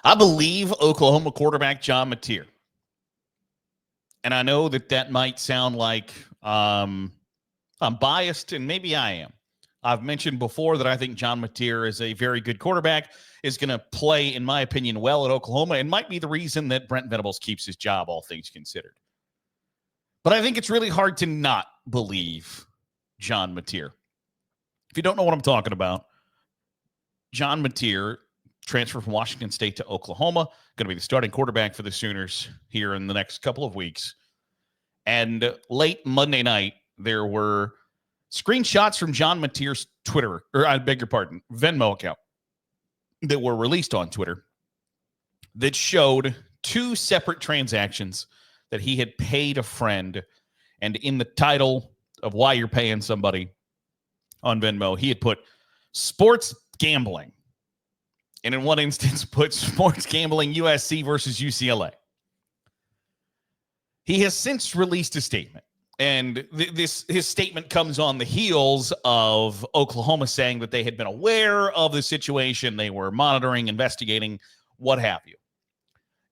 I believe Oklahoma quarterback John Mateer. And I know that might sound like I'm biased, and maybe I am. I've mentioned before that I think John Mateer is a very good quarterback, is going to play, in my opinion, well at Oklahoma, and might be the reason that Brent Venables keeps his job, all things considered. But I think it's really hard to not believe John Mateer. If you don't know what I'm talking about, John Mateer transferred from Washington State to Oklahoma, going to be the starting quarterback for the Sooners here in the next couple of weeks. And late Monday night, there were screenshots from John Mateer's Twitter, or I beg your pardon, Venmo account that were released on Twitter that showed two separate transactions that he had paid a friend. And in the title of why you're paying somebody on Venmo, he had put sports gambling. And in one instance, put sports gambling USC versus UCLA. He has since released a statement. And his statement comes on the heels of Oklahoma saying that they had been aware of the situation. They were monitoring, investigating, what have you.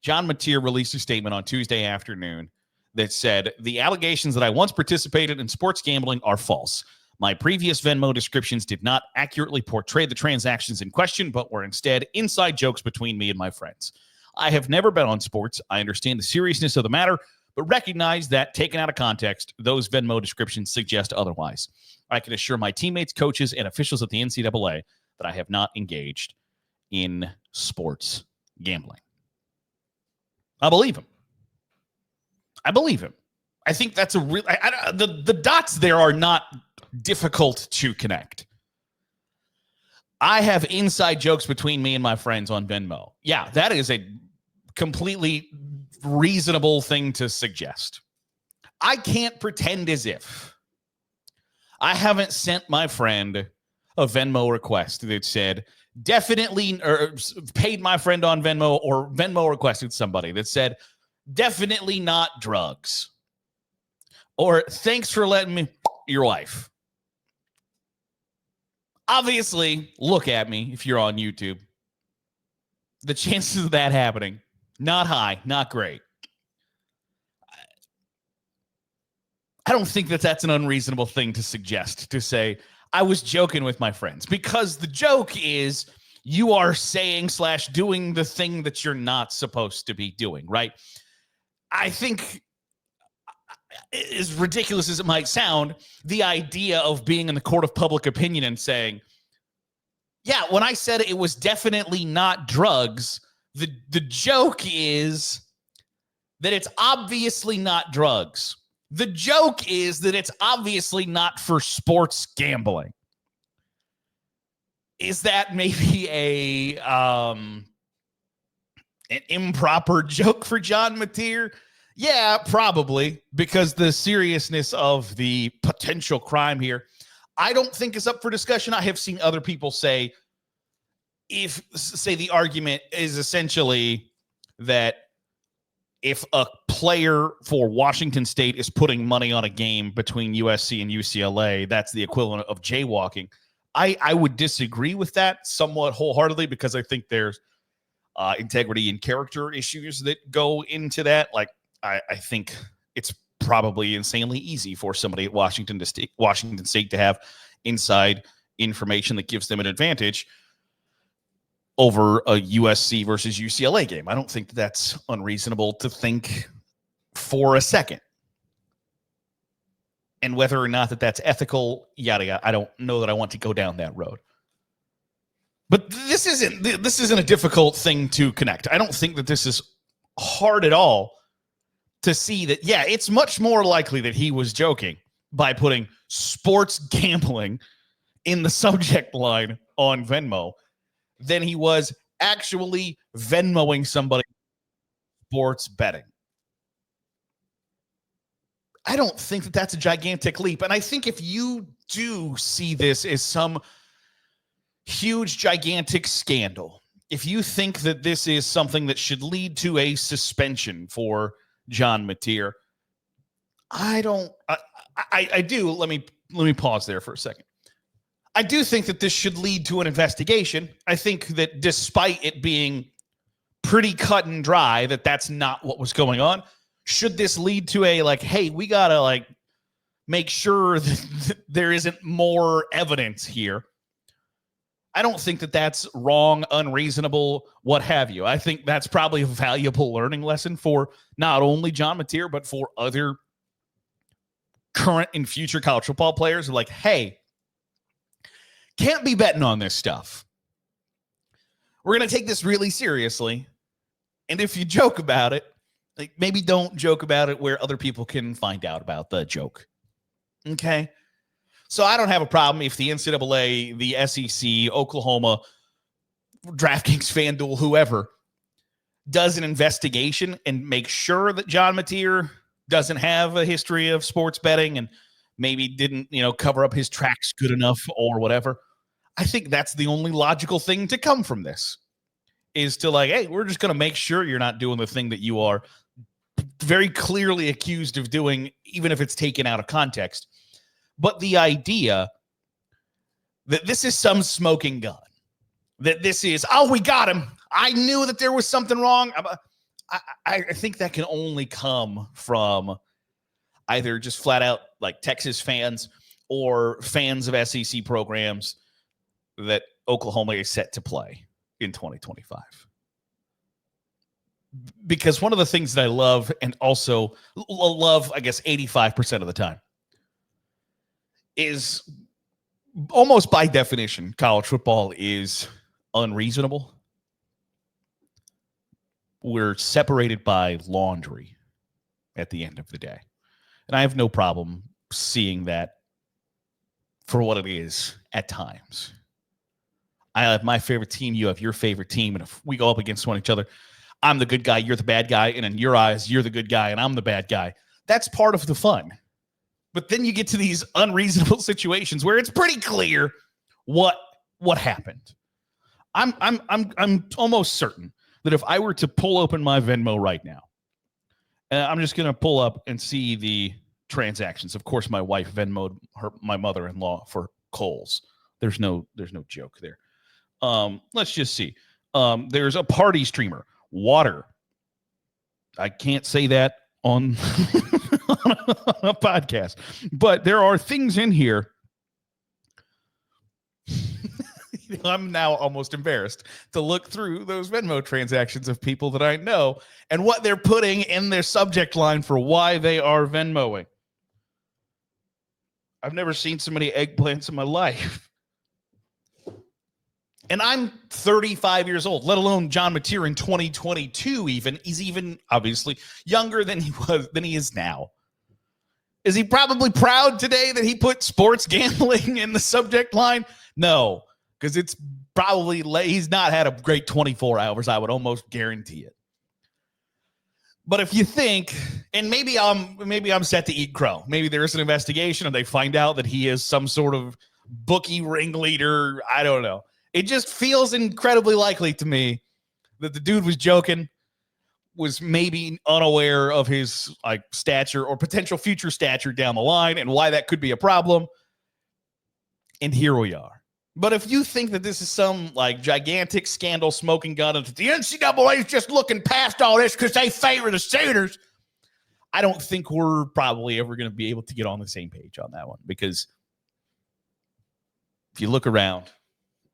John Mateer released a statement on Tuesday afternoon that said, "The allegations that I once participated in sports gambling are false. My previous Venmo descriptions did not accurately portray the transactions in question, but were instead inside jokes between me and my friends. I have never bet on sports. I understand the seriousness of the matter, but recognize that, taken out of context, those Venmo descriptions suggest otherwise. I can assure my teammates, coaches, and officials at the NCAA that I have not engaged in sports gambling." I believe him. I think that's a real... The dots there are not difficult to connect. I have inside jokes between me and my friends on Venmo. Yeah, that is a completely reasonable thing to suggest. I can't pretend as if I haven't sent my friend a Venmo request that said definitely, or paid my friend on Venmo, or Venmo requested somebody that said definitely not drugs, or thanks for letting me your wife. Obviously, look at me if you're on YouTube. The chances of that happening, not high, not great. I don't think that that's an unreasonable thing to suggest, to say, I was joking with my friends, because the joke is you are saying / doing the thing that you're not supposed to be doing, right? I think, as ridiculous as it might sound, the idea of being in the court of public opinion and saying, yeah, when I said it was definitely not drugs, the joke is that it's obviously not drugs. The joke is that it's obviously not for sports gambling. Is that maybe an improper joke for John Mateer? Yeah, probably, because the seriousness of the potential crime here, I don't think is up for discussion. I have seen other people say the argument is essentially that if a player for Washington State is putting money on a game between USC and UCLA, that's the equivalent of jaywalking. I would disagree with that somewhat wholeheartedly, because I think there's integrity and character issues that go into that. Like, I think it's probably insanely easy for somebody at Washington State to have inside information that gives them an advantage over a USC versus UCLA game. I don't think that's unreasonable to think for a second. And whether or not that's ethical, yada yada, I don't know that I want to go down that road. But this isn't a difficult thing to connect. I don't think that this is hard at all to see that, yeah, it's much more likely that he was joking by putting sports gambling in the subject line on Venmo than he was actually Venmoing somebody sports betting. I don't think that that's a gigantic leap. And I think if you do see this as some huge, gigantic scandal, if you think that this is something that should lead to a suspension for John Mateer, I do. Let me pause there for a second. I do think that this should lead to an investigation. I think that despite it being pretty cut and dry that that's not what was going on. Should this lead to a like, hey, we got to like make sure that there isn't more evidence here? I don't think that that's wrong, unreasonable, what have you. I think that's probably a valuable learning lesson for not only John Mateer, but for other current and future college football players. Like, hey, can't be betting on this stuff. We're going to take this really seriously. And if you joke about it, like maybe don't joke about it where other people can find out about the joke. Okay? So I don't have a problem if the NCAA, the SEC, Oklahoma, DraftKings, FanDuel, whoever, does an investigation and make sure that John Mateer doesn't have a history of sports betting and maybe didn't, cover up his tracks good enough or whatever. I think that's the only logical thing to come from this, is to like, hey, we're just going to make sure you're not doing the thing that you are very clearly accused of doing, even if it's taken out of context. But the idea that this is some smoking gun, that this is, oh, we got him. I knew that there was something wrong. I think that can only come from either just flat out like Texas fans or fans of SEC programs that Oklahoma is set to play in 2025. Because one of the things that I love, and also love, I guess, 85% of the time, is almost by definition, college football is unreasonable. We're separated by laundry at the end of the day. And I have no problem seeing that for what it is at times. I have my favorite team, you have your favorite team, and if we go up against each other, I'm the good guy, you're the bad guy, and in your eyes, you're the good guy, and I'm the bad guy. That's part of the fun. But then you get to these unreasonable situations where it's pretty clear what happened. I'm almost certain that if I were to pull open my Venmo right now, and I'm just going to pull up and see the transactions. Of course, my wife Venmo'd my mother-in-law for Kohl's. There's no joke there. Let's just see. There's a party streamer, water. I can't say that on a podcast, but there are things in here. I'm now almost embarrassed to look through those Venmo transactions of people that I know and what they're putting in their subject line for why they are Venmoing. I've never seen so many eggplants in my life. And I'm 35 years old, let alone John Mateer in 2022 even. He's even obviously younger than he is now. Is he probably proud today that he put sports gambling in the subject line? No, because it's probably he's not had a great 24 hours. I would almost guarantee it. But if you think, and maybe I'm set to eat crow. Maybe there is an investigation and they find out that he is some sort of bookie ringleader. I don't know. It just feels incredibly likely to me that the dude was joking, was maybe unaware of his like stature or potential future stature down the line and why that could be a problem. And here we are. But if you think that this is some like gigantic scandal smoking gun and the NCAA is just looking past all this because they favor the Sooners, I don't think we're probably ever going to be able to get on the same page on that one. Because if you look around,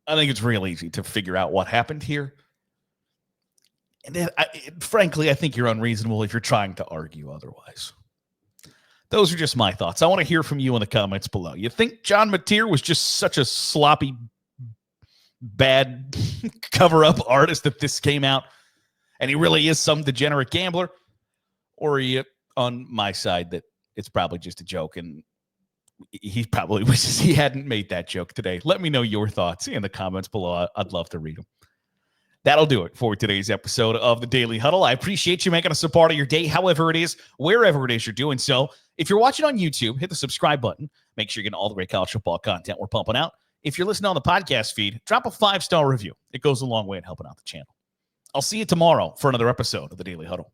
I think it's real easy to figure out what happened here. And then, frankly, I think you're unreasonable if you're trying to argue otherwise. Those are just my thoughts. I want to hear from you in the comments below. You think John Mateer was just such a sloppy, bad cover-up artist that this came out and he really is some degenerate gambler? Or are you on my side that it's probably just a joke and he probably wishes he hadn't made that joke today? Let me know your thoughts in the comments below. I'd love to read them. That'll do it for today's episode of the Daily Huddle. I appreciate you making us a part of your day, however it is, wherever it is you're doing so. If you're watching on YouTube, hit the subscribe button. Make sure you're getting all the great college football content we're pumping out. If you're listening on the podcast feed, drop a 5-star review. It goes a long way in helping out the channel. I'll see you tomorrow for another episode of the Daily Huddle.